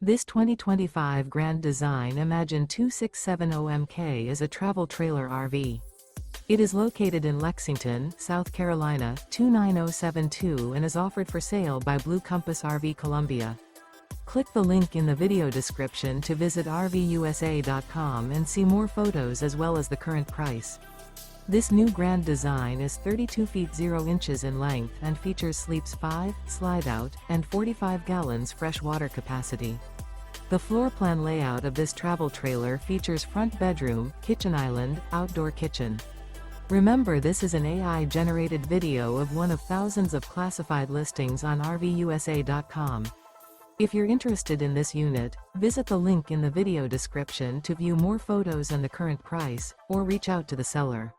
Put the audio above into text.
This 2025 Grand Design Imagine 2670MK is a travel trailer RV. It is located in Lexington, South Carolina, 29072 and is offered for sale by Blue Compass RV Columbia. Click the link in the video description to visit RVUSA.com and see more photos as well as the current price. This new Grand Design is 32 feet 0 inches in length and features sleeps 5, Slideout, and 45 gallons fresh water capacity. The floor plan layout of this travel trailer features front bedroom, kitchen island, outdoor kitchen. Remember, this is an AI-generated video of one of thousands of classified listings on RVUSA.com. If you're interested in this unit, visit the link in the video description to view more photos and the current price, or reach out to the seller.